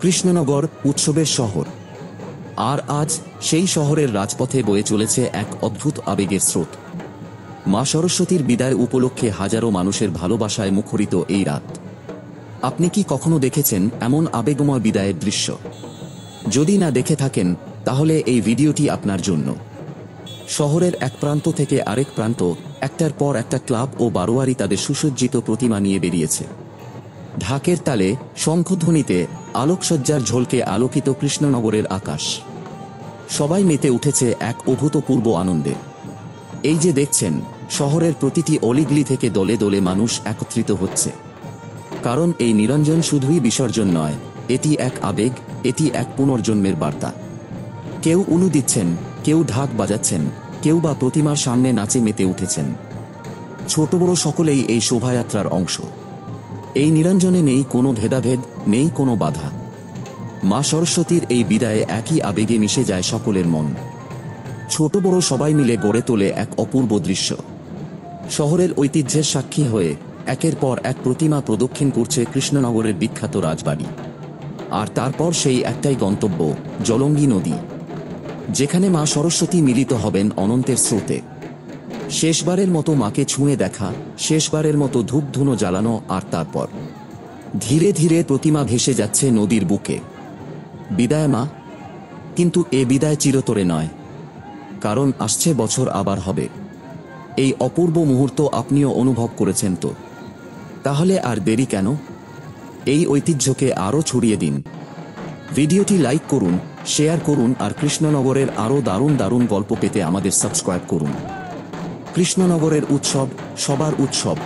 কৃষ্ণনগর উৎসবের শহর। আর আজ সেই শহরের রাজপথে বয়ে চলেছে এক অদ্ভুত আবেগের স্রোত। মা সরস্বতীর বিদায় উপলক্ষে হাজারো মানুষের ভালোবাসায় মুখরিত এই রাত। আপনি কি কখনো দেখেছেন এমন আবেগময় বিদায়ের দৃশ্য? যদি না দেখে থাকেন, তাহলে এই ভিডিওটি আপনার জন্য। শহরের এক প্রান্ত থেকে আরেক প্রান্ত, একটার পর একটা ক্লাব ও বারোয়ারি তাদের সুসজ্জিত প্রতিমা নিয়ে বেরিয়েছে। ঢাকের তালে, শঙ্খধ্বনিতে, আলোকসজ্জার ঝলকে আলোকিত কৃষ্ণনগরের আকাশ। সবাই মেতে উঠেছে এক অভূতপূর্ব আনন্দে। এই যে দেখছেন, শহরের প্রতিটি অলিগলি থেকে দলে দলে মানুষ একত্রিত হচ্ছে। কারণ এই নিরঞ্জন শুধুই বিসর্জন নয়, এটি এক আবেগ, এটি এক পুনর্জন্মের বার্তা। কেউ উলু দিচ্ছেন, কেউ ঢাক বাজাচ্ছেন, কেউ বা প্রতিমার সামনে নাচে মেতে উঠেছেন। ছোট বড় সকলেই এই শোভাযাত্রার অংশ। এই নিরঞ্জনে নেই কোনো ভেদাভেদ, নেই কোনো বাধা। মা সরস্বতীর এই বিদায়ে একই আবেগে মিশে যায় সকলের মন। ছোট বড় সবাই মিলে গড়ে তোলে এক অপূর্ব দৃশ্য। শহরের ঐতিহ্যের সাক্ষী হয়ে একের পর এক প্রতিমা প্রদক্ষিণ করছে কৃষ্ণনগরের বিখ্যাত রাজবাড়ি। আর তারপর সেই একটাই গন্তব্য, জলঙ্গি নদী, যেখানে মা সরস্বতী মিলিত হবেন অনন্তের স্রোতে। শেষবারের মতো মাকে ছুঁয়ে দেখা, শেষবারের মতো ধূপধুনো জ্বালানো, আর তারপর ধীরে ধীরে প্রতিমা ভেসে যাচ্ছে নদীর বুকে। বিদায় মা। কিন্তু এ বিদায় চিরতরে নয়, কারণ আসছে বছর আবার হবে। এই অপূর্ব মুহূর্ত আপনিও অনুভব করেছেন তো? তাহলে আর দেরি কেন? এই ঐতিহ্যকে আরও ছড়িয়ে দিন। ভিডিওটি লাইক করুন, শেয়ার করুন, আর কৃষ্ণনগরের আরও দারুণ দারুণ গল্প পেতে আমাদের সাবস্ক্রাইব করুন। কৃষ্ণনগরের উৎসব, সবার উৎসব।